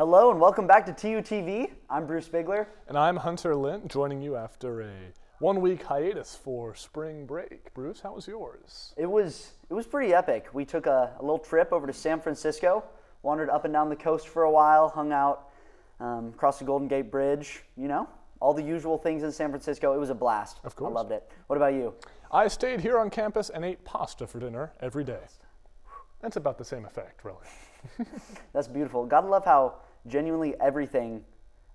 Hello and welcome back to TUTV. I'm Bruce Bigler. And I'm Hunter Lint, joining you after a one-week hiatus for spring break. Bruce, how was yours? It was pretty epic. We took a little trip over to San Francisco, wandered up and down the coast for a while, hung out across the Golden Gate Bridge, all the usual things in San Francisco. It was a blast. Of course. I loved it. What about you? I stayed here on campus and ate pasta for dinner every day. That's about the same effect, really. That's beautiful. Gotta love how genuinely everything,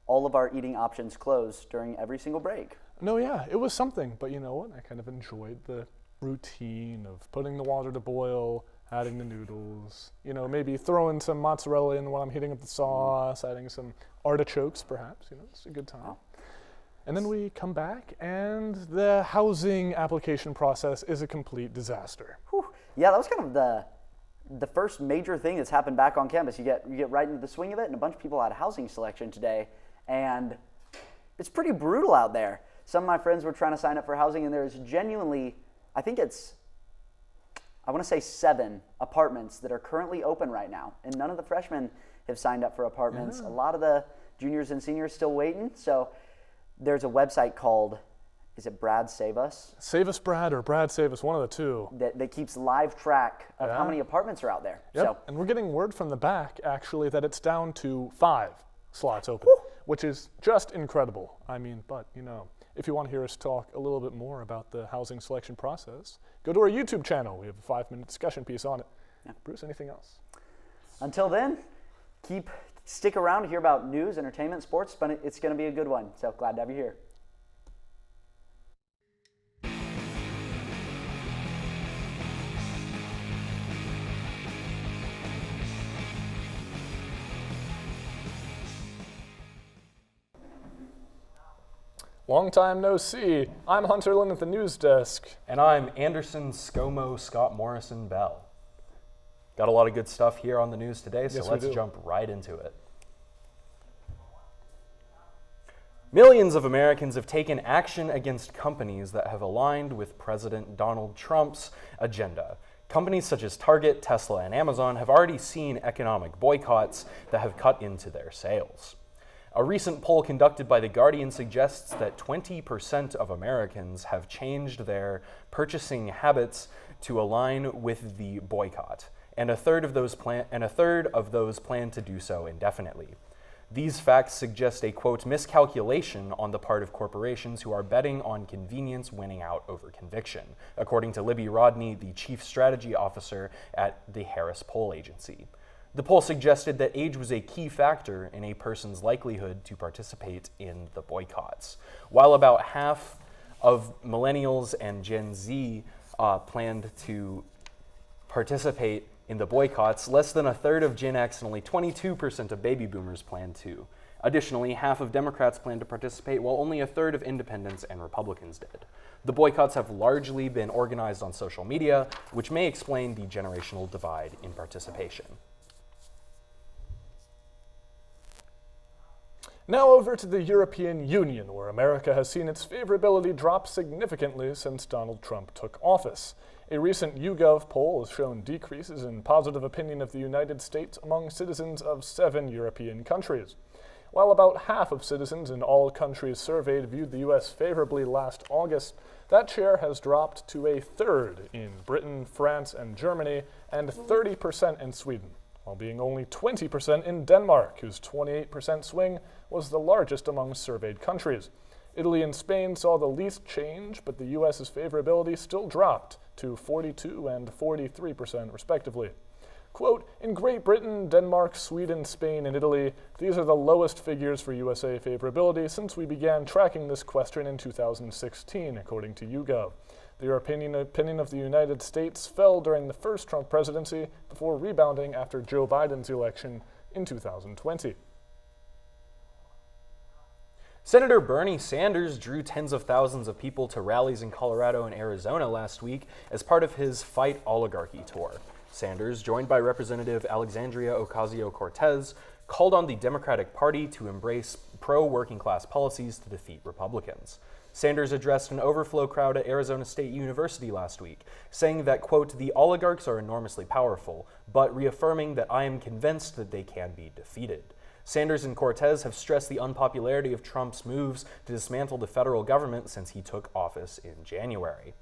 all of our eating options close during every single break. No, yeah, it was something, but you know what? I kind of enjoyed the routine of putting the water to boil, adding the noodles, maybe throwing some mozzarella in while I'm heating up the sauce, adding some artichokes perhaps, it's a good time. Wow. And then we come back and the housing application process is a complete disaster. Whew. Yeah, that was kind of the first major thing that's happened back on campus. You get right into the swing of it, and a bunch of people had housing selection today, and it's pretty brutal out there. Some of my friends were trying to sign up for housing, and there's genuinely, I want to say 7 apartments that are currently open right now, and none of the freshmen have signed up for apartments. Yeah. A lot of the juniors and seniors still waiting, so there's a website called, is it Brad Save Us? Save Us Brad or Brad Save Us, one of the two. That keeps live track of how many apartments are out there. Yep. So, and we're getting word from the back, actually, that it's down to 5 slots open, which is just incredible. But if you want to hear us talk a little bit more about the housing selection process, go to our YouTube channel. We have a 5-minute discussion piece on it. Yeah. Bruce, anything else? Until then, stick around to hear about news, entertainment, sports, but it's going to be a good one. So glad to have you here. Long time no see. I'm Hunter Lynn at the news desk. And I'm Anderson ScoMo Scott Morrison Bell. Got a lot of good stuff here on the news today, so let's jump right into it. Millions of Americans have taken action against companies that have aligned with President Donald Trump's agenda. Companies such as Target, Tesla, and Amazon have already seen economic boycotts that have cut into their sales. A recent poll conducted by The Guardian suggests that 20% of Americans have changed their purchasing habits to align with the boycott, and a third of those plan to do so indefinitely. These facts suggest a, quote, miscalculation on the part of corporations who are betting on convenience winning out over conviction, according to Libby Rodney, the chief strategy officer at the Harris Poll Agency. The poll suggested that age was a key factor in a person's likelihood to participate in the boycotts. While about half of millennials and Gen Z planned to participate in the boycotts, less than a third of Gen X and only 22% of baby boomers plan to. Additionally, half of Democrats plan to participate, while only a third of independents and Republicans did. The boycotts have largely been organized on social media, which may explain the generational divide in participation. Now over to the European Union, where America has seen its favorability drop significantly since Donald Trump took office. A recent YouGov poll has shown decreases in positive opinion of the United States among citizens of 7 European countries. While about half of citizens in all countries surveyed viewed the U.S. favorably last August, that share has dropped to a third in Britain, France, and Germany, and 30% in Sweden, while being only 20% in Denmark, whose 28% swing was the largest among surveyed countries. Italy and Spain saw the least change, but the U.S.'s favorability still dropped to 42% and 43% respectively. Quote, in Great Britain, Denmark, Sweden, Spain, and Italy, these are the lowest figures for USA favorability since we began tracking this question in 2016, according to YouGov. The European opinion of the United States fell during the first Trump presidency before rebounding after Joe Biden's election in 2020. Senator Bernie Sanders drew tens of thousands of people to rallies in Colorado and Arizona last week as part of his Fight Oligarchy tour. Sanders, joined by Representative Alexandria Ocasio-Cortez, called on the Democratic Party to embrace pro-working class policies to defeat Republicans. Sanders addressed an overflow crowd at Arizona State University last week, saying that, quote, the oligarchs are enormously powerful, but reaffirming that I am convinced that they can be defeated. Sanders and Cortez have stressed the unpopularity of Trump's moves to dismantle the federal government since he took office in January.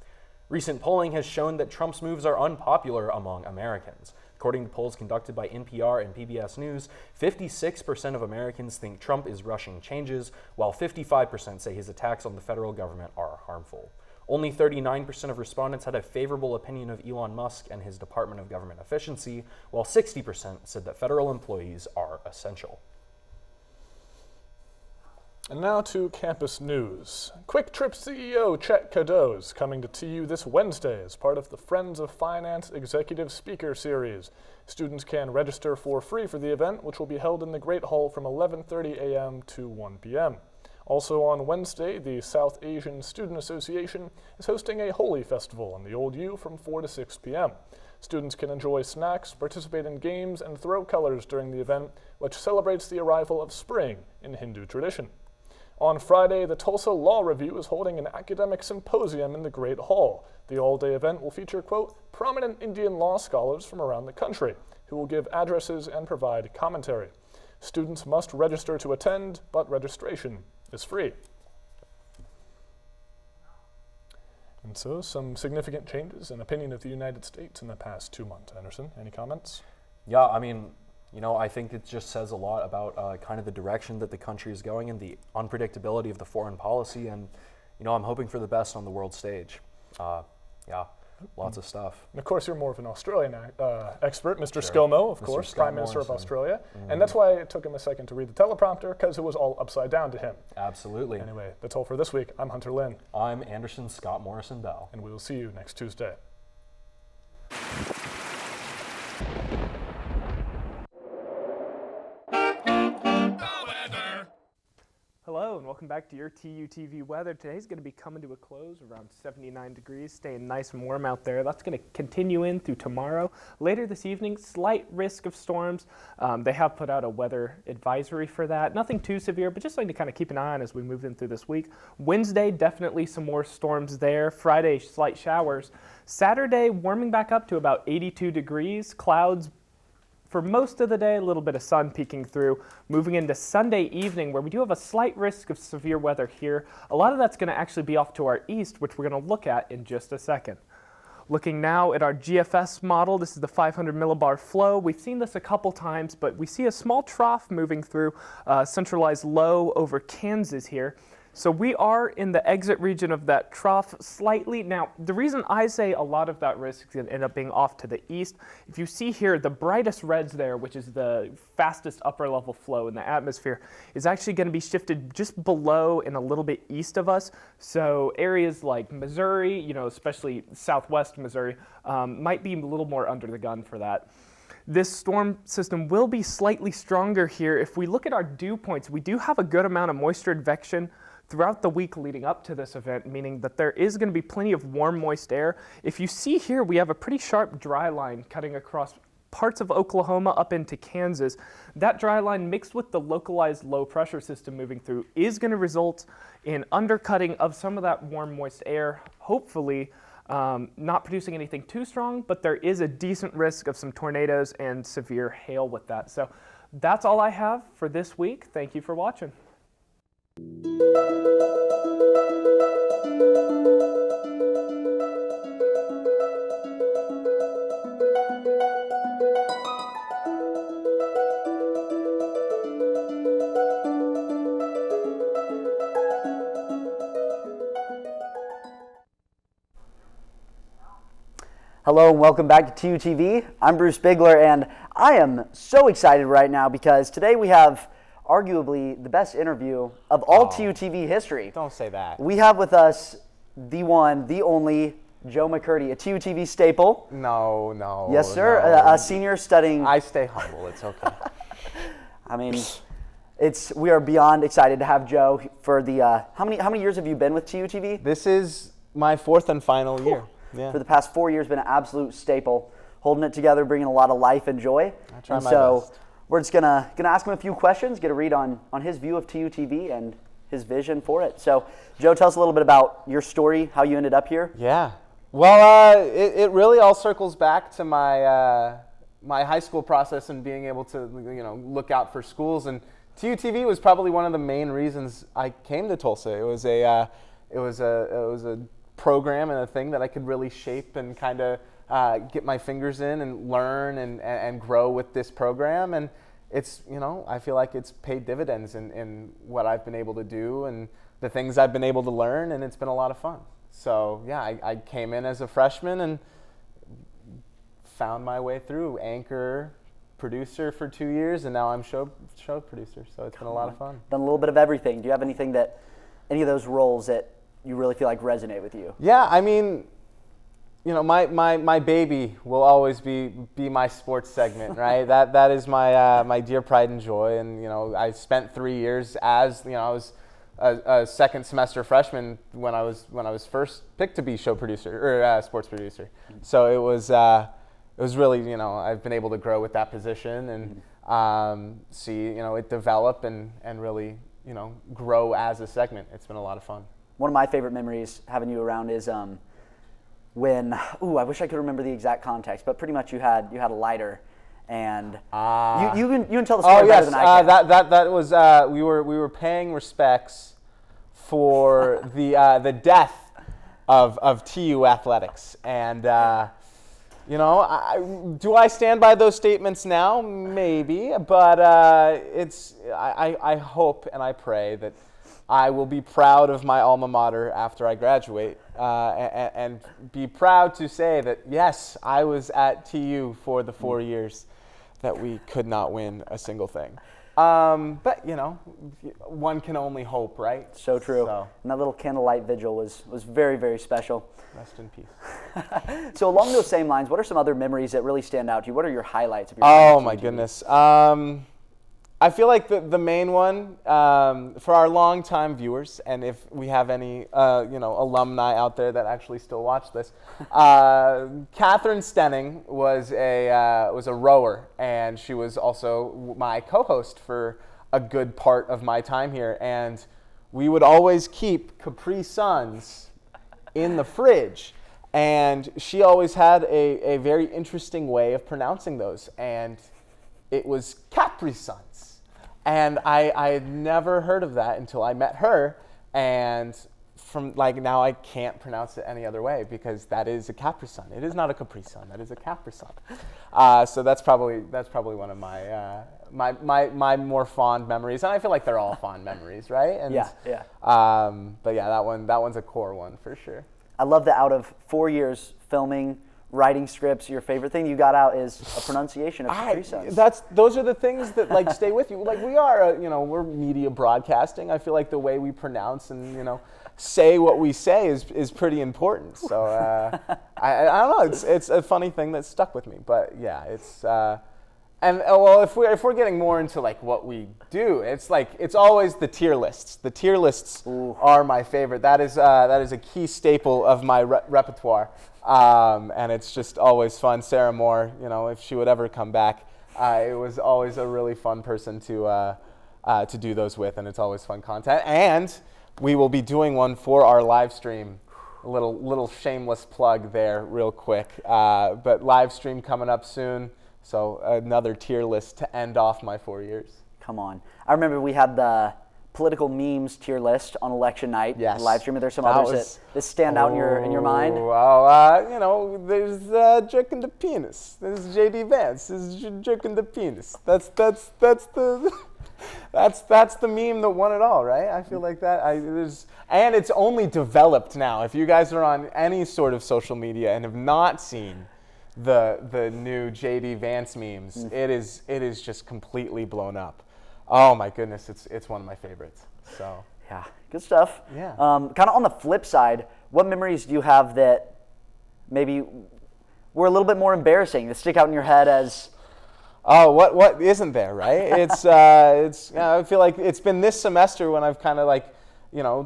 Recent polling has shown that Trump's moves are unpopular among Americans. According to polls conducted by NPR and PBS News, 56% of Americans think Trump is rushing changes, while 55% say his attacks on the federal government are harmful. Only 39% of respondents had a favorable opinion of Elon Musk and his Department of Government Efficiency, while 60% said that federal employees are essential. And now to campus news. Quick Trip CEO Chet Cadeau's coming to TU this Wednesday as part of the Friends of Finance Executive Speaker Series. Students can register for free for the event, which will be held in the Great Hall from 11:30 a.m. to 1 p.m. Also on Wednesday, the South Asian Student Association is hosting a Holi festival on the Old U from 4 to 6 p.m. Students can enjoy snacks, participate in games, and throw colors during the event, which celebrates the arrival of spring in Hindu tradition. On Friday, the Tulsa Law Review is holding an academic symposium in the Great Hall. The all-day event will feature, quote, prominent Indian law scholars from around the country, who will give addresses and provide commentary. Students must register to attend, but registration is free. And so, some significant changes in opinion of the United States in the past 2 months. Anderson, any comments? Yeah, I mean, I think it just says a lot about kind of the direction that the country is going and the unpredictability of the foreign policy. And, I'm hoping for the best on the world stage. Lots of stuff. And of course, you're more of an Australian expert, Mr. Sure. ScoMo, of Mr. course, Scott Prime Minister of Morrison. Australia. And that's why it took him a second to read the teleprompter, because it was all upside down to him. Absolutely. Anyway, that's all for this week. I'm Hunter Lynn. I'm Anderson Scott Morrison Bell. And we will see you next Tuesday. Hello and welcome back to your TUTV weather. Today's going to be coming to a close around 79 degrees, staying nice and warm out there. That's going to continue in through tomorrow. Later this evening, slight risk of storms. They have put out a weather advisory for that. Nothing too severe, but just something to kind of keep an eye on as we move in through this week. Wednesday, definitely some more storms there. Friday, slight showers. Saturday, warming back up to about 82 degrees. Clouds for most of the day, a little bit of sun peeking through. Moving into Sunday evening, where we do have a slight risk of severe weather here. A lot of that's going to actually be off to our east, which we're going to look at in just a second. Looking now at our GFS model, this is the 500 millibar flow. We've seen this a couple times, but we see a small trough moving through centralized low over Kansas here. So we are in the exit region of that trough slightly. Now, the reason I say a lot of that risk is going to end up being off to the east, if you see here, the brightest reds there, which is the fastest upper level flow in the atmosphere, is actually going to be shifted just below and a little bit east of us. So areas like Missouri, especially southwest Missouri, might be a little more under the gun for that. This storm system will be slightly stronger here. If we look at our dew points, we do have a good amount of moisture advection throughout the week leading up to this event, meaning that there is going to be plenty of warm, moist air. If you see here, we have a pretty sharp dry line cutting across parts of Oklahoma up into Kansas. That dry line mixed with the localized low pressure system moving through is going to result in undercutting of some of that warm, moist air, hopefully not producing anything too strong, but there is a decent risk of some tornadoes and severe hail with that. So that's all I have for this week. Thank you for watching. Hello and welcome back to TUTV. I'm Bruce Bigler and I am so excited right now because today we have arguably the best interview of all TUTV history. Don't say that. We have with us the one, the only, Joe McCurdy, a TUTV staple. No. Yes, sir. No. A senior studying. I stay humble. It's okay. I mean, we are beyond excited to have Joe for the. How many years have you been with TUTV? This is my fourth and final year. Yeah. For the past 4 years, been an absolute staple, holding it together, bringing a lot of life and joy. I try and my so best. we're just gonna ask him a few questions, get a read on his view of TUTV and his vision for it. So, Joe, tell us a little bit about your story, how you ended up here. Yeah. Well, it really all circles back to my my high school process and being able to look out for schools and TUTV was probably one of the main reasons I came to Tulsa. It was a program and a thing that I could really shape and kind of get my fingers in and learn and grow with this program. And it's, I feel like it's paid dividends in what I've been able to do and the things I've been able to learn, and it's been a lot of fun. So yeah, I came in as a freshman and found my way through anchor, producer for 2 years, and now I'm show producer. So it's been a lot of fun. Done a little bit of everything. Do you have any of those roles that you really feel like resonate with you? Yeah, I mean, my baby will always be my sports segment, right? that is my dear pride and joy. And I spent 3 years as I was a second semester freshman when I was first picked to be show producer or sports producer. So it was really I've been able to grow with that position and see it develop and really grow as a segment. It's been a lot of fun. One of my favorite memories having you around is when I wish I could remember the exact context, but pretty much you had a lighter, and you can tell the story better than I can. That was we were paying respects for the death of TU athletics, and do I stand by those statements now? Maybe, but I hope and I pray that I will be proud of my alma mater after I graduate, and be proud to say that, yes, I was at TU for the 4 years that we could not win a single thing. But, one can only hope, right? So true. And that little candlelight vigil was very, very special. Rest in peace. So along those same lines, what are some other memories that really stand out to you? What are your highlights of your Oh, my goodness. I feel like the main one, for our longtime viewers, and if we have any alumni out there that actually still watch this, Catherine Stenning was a rower, and she was also my co-host for a good part of my time here. And we would always keep Capri Suns in the fridge, and she always had a very interesting way of pronouncing those, and it was Capri Suns. And I had never heard of that until I met her, and from now I can't pronounce it any other way because that is a Capri Sun. It is not a Capri Sun. That is a Capri Sun. So that's probably one of my more fond memories, and I feel like they're all fond memories, right? And, yeah. But yeah, that one's a core one for sure. I love that out of 4 years filming, writing scripts, your favorite thing you got out is a pronunciation of Capri Suns. Those are the things that stay with you. Like we are, we're media broadcasting. I feel like the way we pronounce and say what we say is pretty important. So I don't know. It's a funny thing that stuck with me. But yeah, it's if we're getting more into like what we do, it's always the tier lists. The tier lists are my favorite. That is a key staple of my repertoire. And it's just always fun. Sarah Moore, if she would ever come back, it was always a really fun person to do those with, and it's always fun content. And we will be doing one for our live stream. A little shameless plug there, real quick. But live stream coming up soon. So another tier list to end off my 4 years. Come on. I remember we had the political memes tier list on election night. Yes. Live stream. Are there some others that stand out in your mind? Well, there's jerking the penis. There's JD Vance. There's jerking the penis. That's the that's the meme that won it all, right? I feel like that. And it's only developed now. If you guys are on any sort of social media and have not seen the new JD Vance memes, it is just completely blown up. Oh my goodness, it's one of my favorites. So yeah, good stuff. Yeah. Kind of on the flip side, what memories do you have that maybe were a little bit more embarrassing that stick out in your head as? Oh, what isn't there, right? I feel like it's been this semester when I've kind of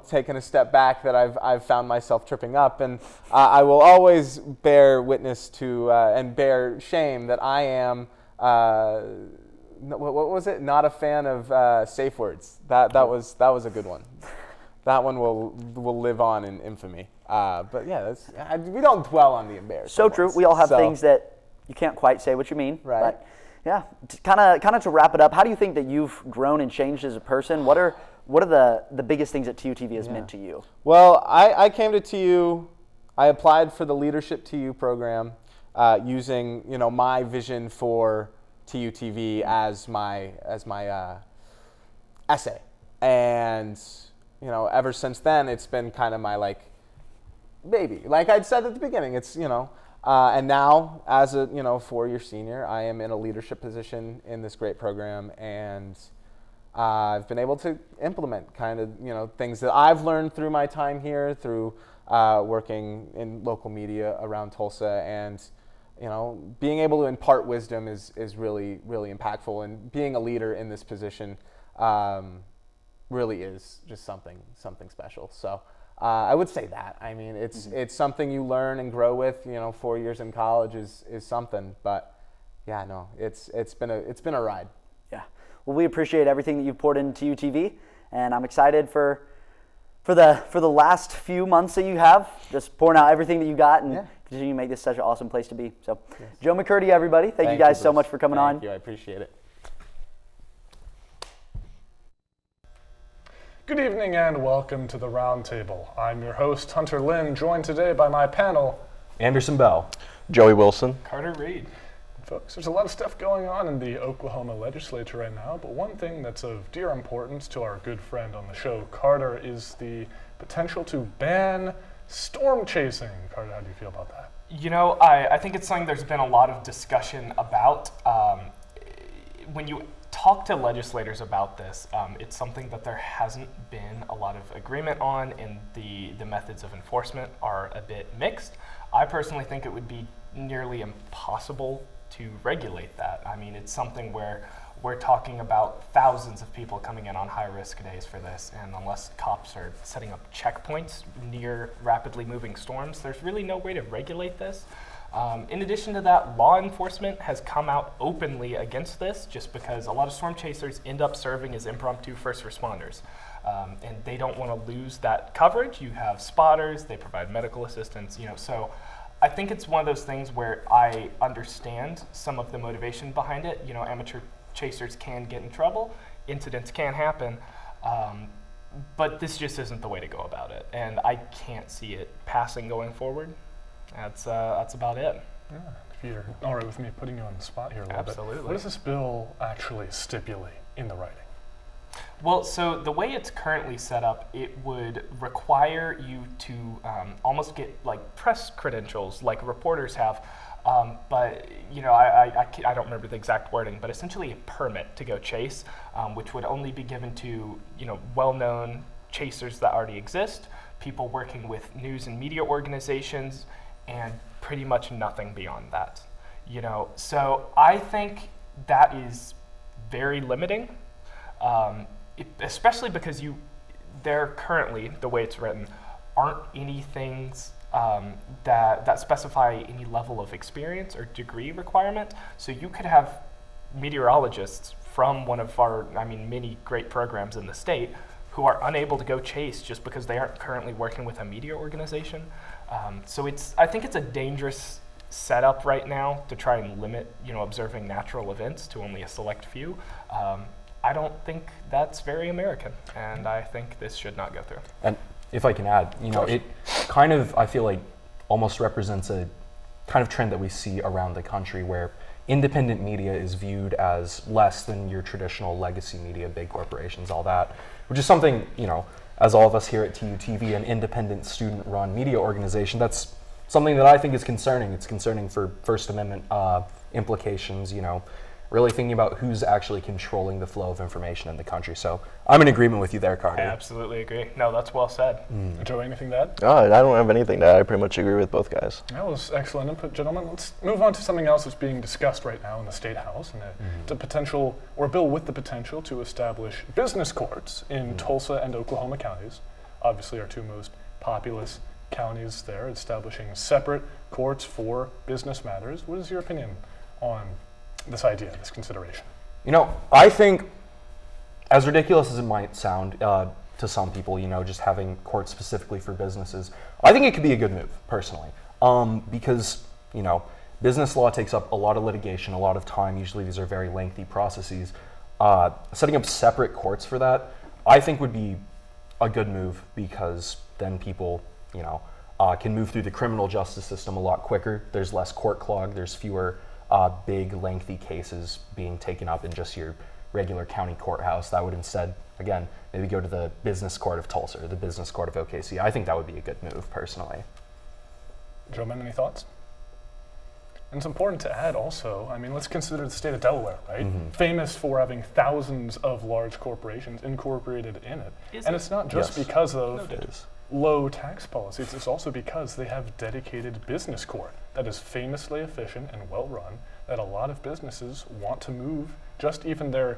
taken a step back that I've found myself tripping up, and I will always bear witness to and bear shame that I am. What was it? Not a fan of safe words. That was a good one. That one will live on in infamy. But yeah, we don't dwell on the embarrassing. So true. ones. We all have things that you can't quite say what you mean. Right. Yeah, kind of to wrap it up, how do you think that you've grown and changed as a person? What are the biggest things that TUTV has meant to you? Well, I came to TU, I applied for the Leadership TU program using, my vision for TUTV as my essay. And, ever since then, it's been kind of my baby. Like I'd said at the beginning, it's, and now as a, 4-year senior, I am in a leadership position in this great program, and I've been able to implement kind of, things that I've learned through my time here, through working in local media around Tulsa, and, being able to impart wisdom is really, really impactful, and being a leader in this position really is just something special. So I would say that. I mean, it's something you learn and grow with. 4 years in college is something, but yeah, no, it's been a ride. Yeah. Well, we appreciate everything that you've poured into TUTV, and I'm excited for the last few months that you have, just pouring out everything that you got and continue to make this such an awesome place to be. So, yes. Joe McCurdy, everybody, thank you guys so much for coming on. Thank you, I appreciate it. Good evening and welcome to the Roundtable. I'm your host, Hunter Lynn, joined today by my panel, Anderson Bell, Joey Wilson, Carter Reed. Folks, there's a lot of stuff going on in the Oklahoma legislature right now, but one thing that's of dear importance to our good friend on the show, Carter, is the potential to ban storm chasing. Carter, how do you feel about that? I think it's something there's been a lot of discussion about. When you talk to legislators about this, it's something that there hasn't been a lot of agreement on, and the methods of enforcement are a bit mixed. I personally think it would be nearly impossible to regulate that. I mean, it's something where we're talking about thousands of people coming in on high-risk days for this, and unless cops are setting up checkpoints near rapidly moving storms, there's really no way to regulate this. In addition to that, law enforcement has come out openly against this just because a lot of storm chasers end up serving as impromptu first responders. And they don't want to lose that coverage. You have spotters, they provide medical assistance, so I think it's one of those things where I understand some of the motivation behind it. Amateur chasers can get in trouble, incidents can happen, but this just isn't the way to go about it. And I can't see it passing going forward. That's about it. Yeah, if you're all right with me putting you on the spot here a little bit. Absolutely. What does this bill actually stipulate in the writing? Well, so the way it's currently set up, it would require you to almost get press credentials like reporters have, but I don't remember the exact wording, but essentially a permit to go chase, which would only be given to well-known chasers that already exist, people working with news and media organizations, and pretty much nothing beyond that. So I think that is very limiting. Especially because there currently, the way it's written, aren't any things that specify any level of experience or degree requirement. So you could have meteorologists from one of our, many great programs in the state who are unable to go chase just because they aren't currently working with a media organization. So I think it's a dangerous setup right now to try and limit, observing natural events to only a select few. I don't think that's very American, and I think this should not go through. And if I can add, it kind of, I feel like, almost represents a kind of trend that we see around the country where independent media is viewed as less than your traditional legacy media, big corporations, all that, which is something, as all of us here at TUTV, an independent student-run media organization, that's something that I think is concerning. It's concerning for First Amendment implications, really thinking about who's actually controlling the flow of information in the country. So I'm in agreement with you there, Carter. I absolutely agree. No, that's well said. Joe, anything to add? I don't have anything to add. I pretty much agree with both guys. That was excellent input, gentlemen. Let's move on to something else that's being discussed right now in the State House, and it's a potential, or a bill with the potential to establish business courts in Tulsa and Oklahoma counties, obviously our two most populous counties there, establishing separate courts for business matters. What is your opinion on this idea, this consideration? I think, as ridiculous as it might sound to some people, just having courts specifically for businesses, I think it could be a good move, personally, because, business law takes up a lot of litigation, a lot of time. Usually these are very lengthy processes. Setting up separate courts for that, I think would be a good move, because then people, can move through the criminal justice system a lot quicker. There's less court clog. There's fewer big, lengthy cases being taken up in just your regular county courthouse. That would instead, again, maybe go to the business court of Tulsa or the business court of OKC. I think that would be a good move, personally. Joe, any thoughts? And it's important to add also, let's consider the state of Delaware, right? Famous for having thousands of large corporations incorporated in it. And it's not just because of low tax policies, it's also because they have dedicated business court that is famously efficient and well run, that a lot of businesses want to move just even their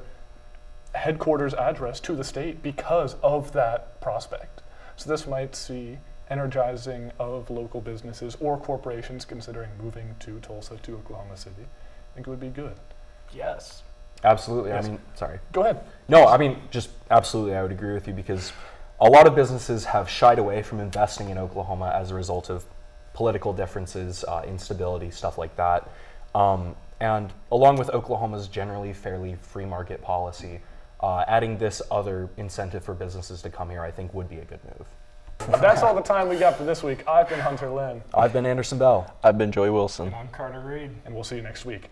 headquarters address to the state because of that prospect. So this might see energizing of local businesses or corporations considering moving to Tulsa, to Oklahoma City. I think it would be good. Yes. Absolutely. Yes. Sorry. Go ahead. No, just absolutely, I would agree with you, because a lot of businesses have shied away from investing in Oklahoma as a result of political differences, instability, stuff like that. And along with Oklahoma's generally fairly free market policy, adding this other incentive for businesses to come here, I think, would be a good move. But that's all the time we got for this week. I've been Hunter Lynn. I've been Anderson Bell. I've been Joey Wilson. And I'm Carter Reed. And we'll see you next week.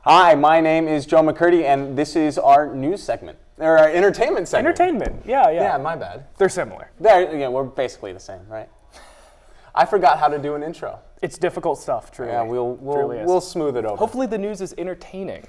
Hi, my name is Joe McCurdy, and this is our news segment, or our entertainment segment. Entertainment, yeah. Yeah, my bad. They're similar. We're basically the same, right? I forgot how to do an intro. It's difficult stuff, truly. Yeah, Truly we'll is. smooth it over. Hopefully the news is entertaining.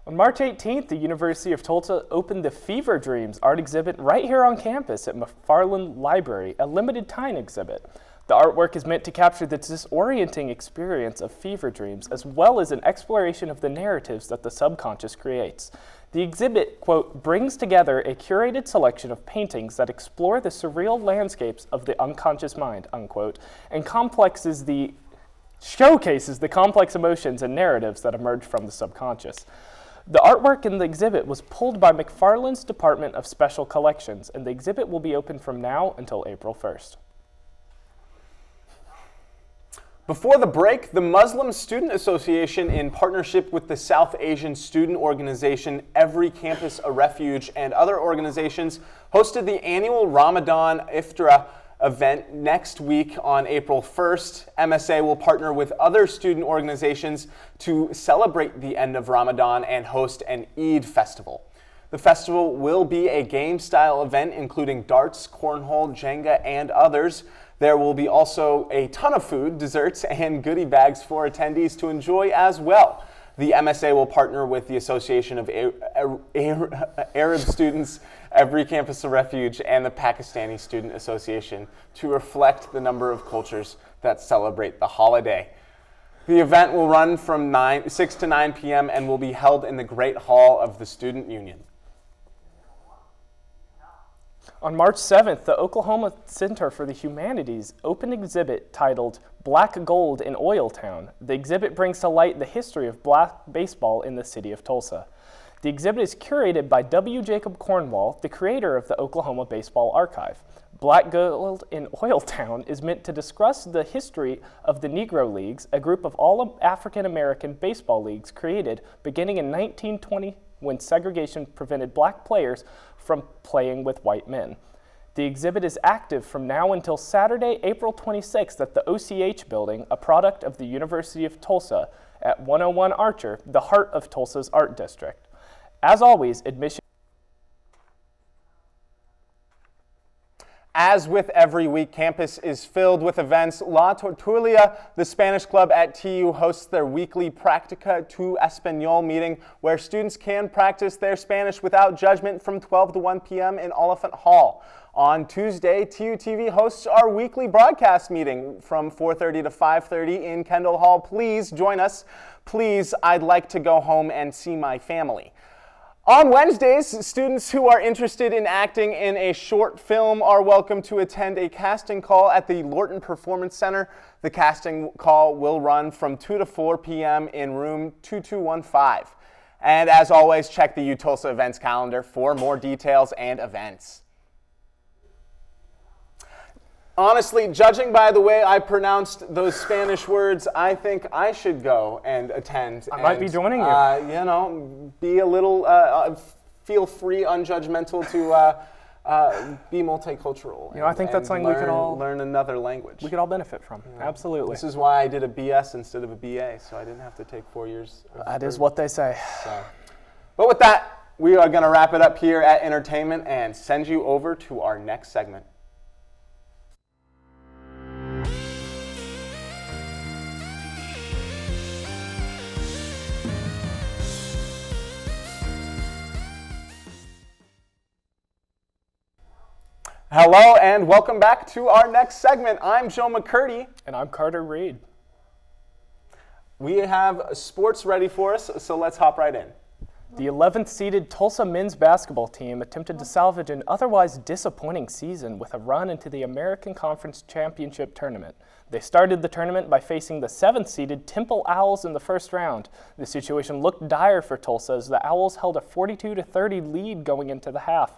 On March 18th, the University of Tulsa opened the Fever Dreams art exhibit right here on campus at McFarland Library, a limited time exhibit. The artwork is meant to capture the disorienting experience of fever dreams, as well as an exploration of the narratives that the subconscious creates. The exhibit, quote, brings together a curated selection of paintings that explore the surreal landscapes of the unconscious mind, unquote, and showcases the complex emotions and narratives that emerge from the subconscious. The artwork in the exhibit was pulled by McFarland's Department of Special Collections, and the exhibit will be open from now until April 1st. Before the break, the Muslim Student Association, in partnership with the South Asian student organization Every Campus a Refuge and other organizations, hosted the annual Ramadan Iftar event next week on April 1st. MSA will partner with other student organizations to celebrate the end of Ramadan and host an Eid festival. The festival will be a game-style event including darts, cornhole, Jenga, and others. There will be also a ton of food, desserts, and goodie bags for attendees to enjoy as well. The MSA will partner with the Association of Arab Students, Every Campus a Refuge, and the Pakistani Student Association to reflect the number of cultures that celebrate the holiday. The event will run from 6 to 9 p.m. and will be held in the Great Hall of the Student Union. On March 7th, the Oklahoma Center for the Humanities opened an exhibit titled Black Gold in Oil Town. The exhibit brings to light the history of black baseball in the city of Tulsa. The exhibit is curated by W. Jacob Cornwall, the creator of the Oklahoma Baseball Archive. Black Gold in Oil Town is meant to discuss the history of the Negro Leagues, a group of all African-American baseball leagues created beginning in 1920 when segregation prevented black players from playing with white men. The exhibit is active from now until Saturday, April 26th at the OCH building, a product of the University of Tulsa at 101 Archer, the heart of Tulsa's art district. As always, admission. As with every week, campus is filled with events. La Tortulia, the Spanish club at TU, hosts their weekly Practica tu Español meeting where students can practice their Spanish without judgment from 12 to 1 p.m. in Oliphant Hall. On Tuesday, TUTV hosts our weekly broadcast meeting from 4:30 to 5:30 in Kendall Hall. Please join us. Please, I'd like to go home and see my family. On Wednesdays, students who are interested in acting in a short film are welcome to attend a casting call at the Lorton Performance Center. The casting call will run from 2 to 4 p.m. in room 2215. And as always, check the UTulsa events calendar for more details and events. Honestly, judging by the way I pronounced those Spanish words, I think I should go and attend. I might be joining you. Be a little, feel free, unjudgmental to be multicultural. I think that's something we could all learn another language. We could all benefit from. Yeah. Absolutely. This is why I did a BS instead of a BA, so I didn't have to take 4 years. That is what they say. So. But with that, we are going to wrap it up here at Entertainment and send you over to our next segment. Hello and welcome back to our next segment. I'm Joe McCurdy. And I'm Carter Reed. We have sports ready for us, so let's hop right in. The 11th seeded Tulsa men's basketball team attempted to salvage an otherwise disappointing season with a run into the American Conference Championship tournament. They started the tournament by facing the 7th seeded Temple Owls in the first round. The situation looked dire for Tulsa as the Owls held a 42-30 lead going into the half.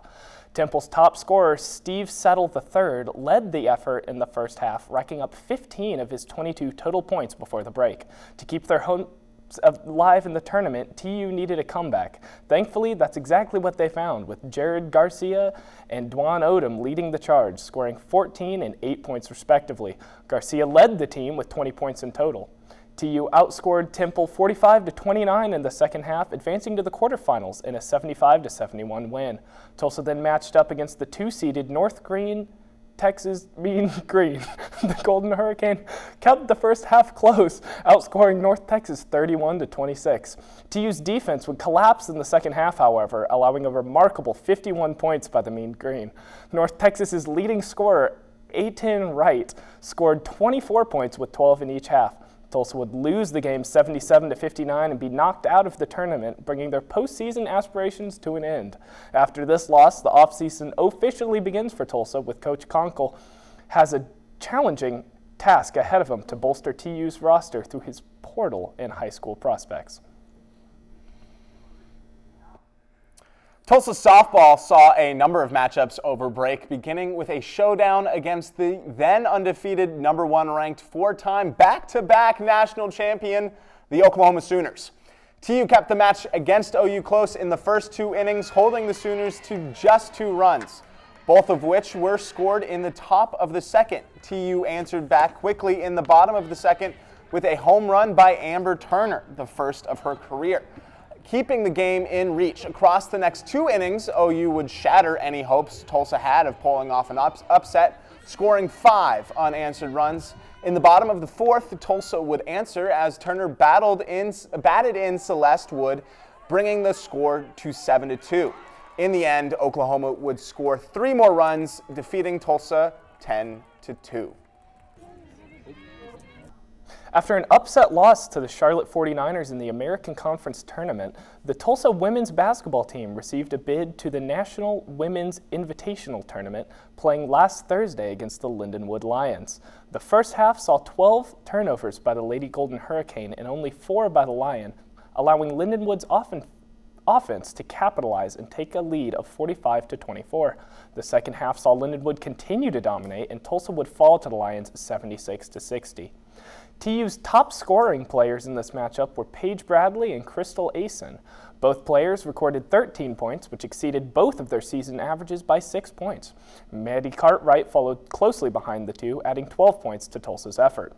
Temple's top scorer, Steve Settle III, led the effort in the first half, racking up 15 of his 22 total points before the break. To keep their hopes alive in the tournament, TU needed a comeback. Thankfully, that's exactly what they found, with Jared Garcia and Dwan Odom leading the charge, scoring 14 and 8 points respectively. Garcia led the team with 20 points in total. TU outscored Temple 45-29 in the second half, advancing to the quarterfinals in a 75-71 win. Tulsa then matched up against the 2-seeded North Green, Texas Mean Green. The Golden Hurricane kept the first half close, outscoring North Texas 31-26. TU's defense would collapse in the second half, however, allowing a remarkable 51 points by the Mean Green. North Texas's leading scorer, Aten Wright, scored 24 points with 12 in each half. Tulsa would lose the game 77-59 and be knocked out of the tournament, bringing their postseason aspirations to an end. After this loss, the offseason officially begins for Tulsa, with Coach Conkle has a challenging task ahead of him to bolster TU's roster through his portal and high school prospects. Tulsa softball saw a number of matchups over break, beginning with a showdown against the then undefeated number 1 ranked 4-time back-to-back national champion, the Oklahoma Sooners. TU kept the match against OU close in the first 2 innings, holding the Sooners to just 2 runs, both of which were scored in the top of the second. TU answered back quickly in the bottom of the second with a home run by Amber Turner, the first of her career, keeping the game in reach. Across the next 2 innings, OU would shatter any hopes Tulsa had of pulling off an upset, scoring 5 unanswered runs. In the bottom of the 4th, Tulsa would answer as Turner batted in Celeste Wood, bringing the score to 7-2. In the end, Oklahoma would score 3 more runs, defeating Tulsa 10-2. After an upset loss to the Charlotte 49ers in the American Conference Tournament, the Tulsa women's basketball team received a bid to the National Women's Invitational Tournament, playing last Thursday against the Lindenwood Lions. The first half saw 12 turnovers by the Lady Golden Hurricane and only 4 by the Lion, allowing Lindenwood's offense to capitalize and take a lead of 45-24. The second half saw Lindenwood continue to dominate, and Tulsa would fall to the Lions 76-60. TU's top scoring players in this matchup were Paige Bradley and Crystal Asen. Both players recorded 13 points, which exceeded both of their season averages by 6 points. Maddie Cartwright followed closely behind the two, adding 12 points to Tulsa's effort.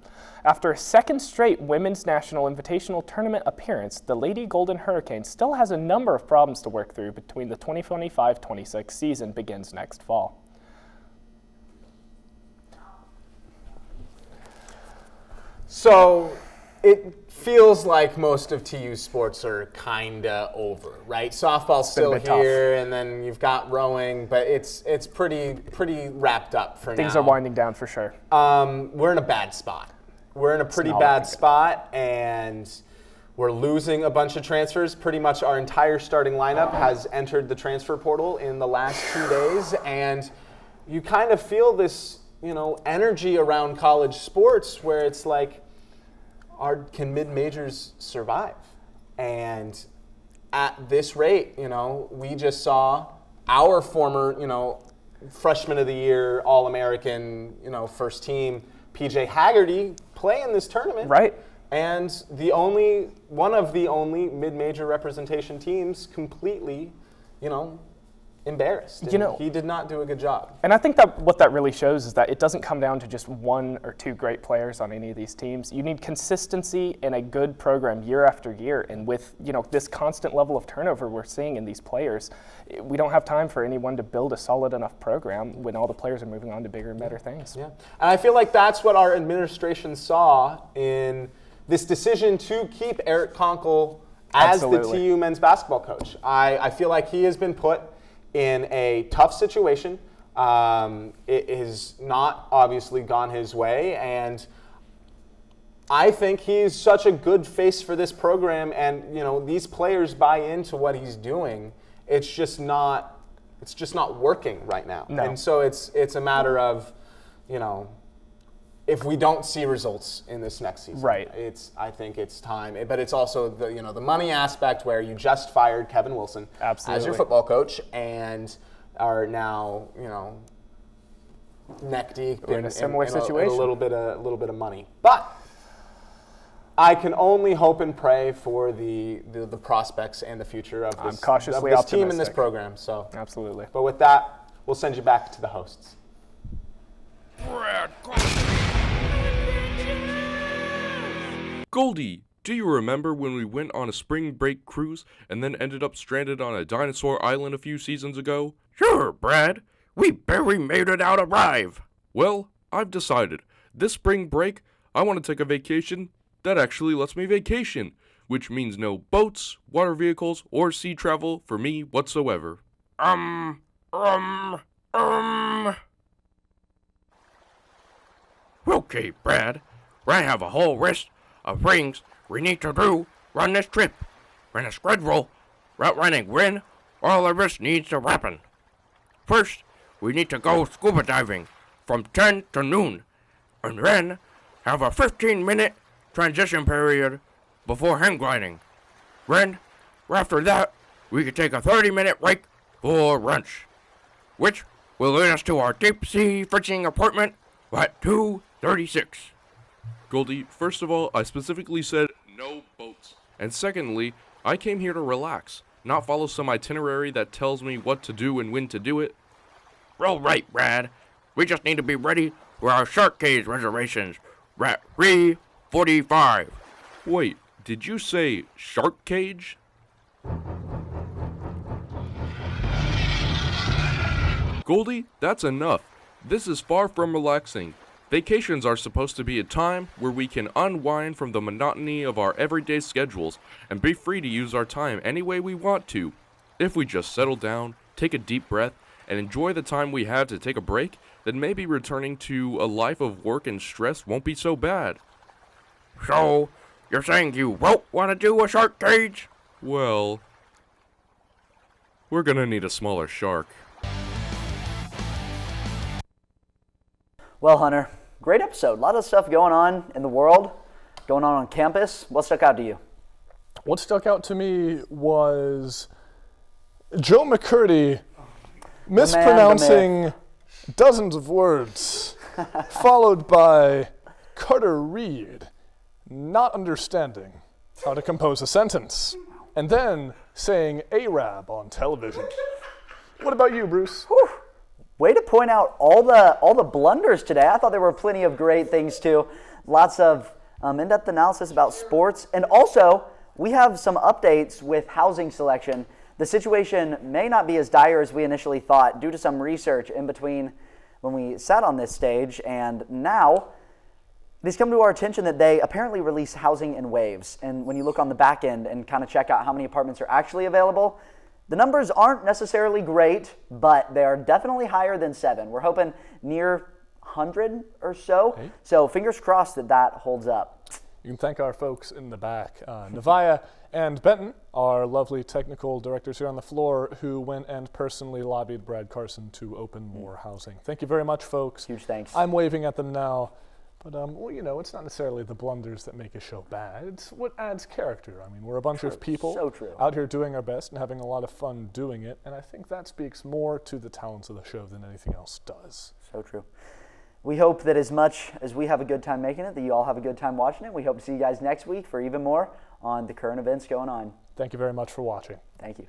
After a second straight Women's National Invitational Tournament appearance, the Lady Golden Hurricane still has a number of problems to work through between the 2025-26 season begins next fall. So it feels like most of TU's sports are kinda over, right? Softball's still here, and then you've got rowing, but it's pretty wrapped up for now. Things are winding down for sure. We're in a bad spot. We're in a pretty bad spot, and We're losing a bunch of transfers. Pretty much our entire starting lineup has entered the transfer portal in the last 2 days. And you kind of feel this, energy around college sports where it's like, can mid-majors survive? And at this rate, we just saw our former, freshman of the year, All-American, first team, PJ Haggerty, play in this tournament. Right. And one of the only mid-major representation teams completely, embarrassed. And he did not do a good job. And I think that what that really shows is that it doesn't come down to just one or two great players on any of these teams. You need consistency and a good program year after year. And with, this constant level of turnover we're seeing in these players, we don't have time for anyone to build a solid enough program when all the players are moving on to bigger and better things. Yeah. And I feel like that's what our administration saw in this decision to keep Eric Conkle as the TU men's basketball coach. I feel like he has been put in a tough situation. It has not obviously gone his way, and I think he's such a good face for this program, and these players buy into what he's doing. It's just not working right now. No. And so it's a matter of, if we don't see results in this next season, right. I think it's time. But it's also the money aspect where you just fired Kevin Wilson as your football coach and are now neck deep in a similar situation, a little bit of money. But I can only hope and pray for the prospects and the future of this, team and this program. So absolutely. But with that, we'll send you back to the hosts. Goldie, do you remember when we went on a spring break cruise and then ended up stranded on a dinosaur island a few seasons ago? Sure, Brad. We barely made it out alive. Well, I've decided. This spring break, I want to take a vacation that actually lets me vacation, which means no boats, water vehicles, or sea travel for me whatsoever. Okay, Brad. I have a whole list of things we need to do on this trip. When a schedule outlining when all of this needs to happen. First, we need to go scuba diving from 10 to noon, and then have a 15-minute transition period before hang gliding. Then, after that, we can take a 30-minute break for lunch, which will lead us to our deep-sea fishing appointment at 2:36. Goldie, first of all, I specifically said no boats. And secondly, I came here to relax, not follow some itinerary that tells me what to do and when to do it. Well, right, Brad. We just need to be ready for our shark cage reservations at 3:45. Wait, did you say shark cage? Goldie, that's enough. This is far from relaxing. Vacations are supposed to be a time where we can unwind from the monotony of our everyday schedules and be free to use our time any way we want to. If we just settle down, take a deep breath, and enjoy the time we have to take a break, then maybe returning to a life of work and stress won't be so bad. So, you're saying you won't want to do a shark cage? Well, we're gonna need a smaller shark. Well, Hunter, great episode. A lot of stuff going on in the world, going on campus. What stuck out to you? What stuck out to me was Joe McCurdy mispronouncing dozens of words, followed by Carter Reed not understanding how to compose a sentence, and then saying Arab on television. What about you, Bruce? Whew. Way to point out all the blunders today. I thought there were plenty of great things too. Lots of in-depth analysis about sports. And also, we have some updates with housing selection. The situation may not be as dire as we initially thought due to some research in between when we sat on this stage. And now, it has come to our attention that they apparently release housing in waves. And when you look on the back end and kind of check out how many apartments are actually available, the numbers aren't necessarily great, but they are definitely higher than 7. We're hoping near 100 or so. Okay. So fingers crossed that holds up. You can thank our folks in the back, Nevaeh and Benton, our lovely technical directors here on the floor, who went and personally lobbied Brad Carson to open more housing. Thank you very much, folks. Huge thanks. I'm waving at them now. But, well, you know, it's not necessarily the blunders that make a show bad. It's what adds character. I mean, we're a bunch of people out here doing our best and having a lot of fun doing it. And I think that speaks more to the talents of the show than anything else does. So true. We hope that as much as we have a good time making it, that you all have a good time watching it. We hope to see you guys next week for even more on the current events going on. Thank you very much for watching. Thank you.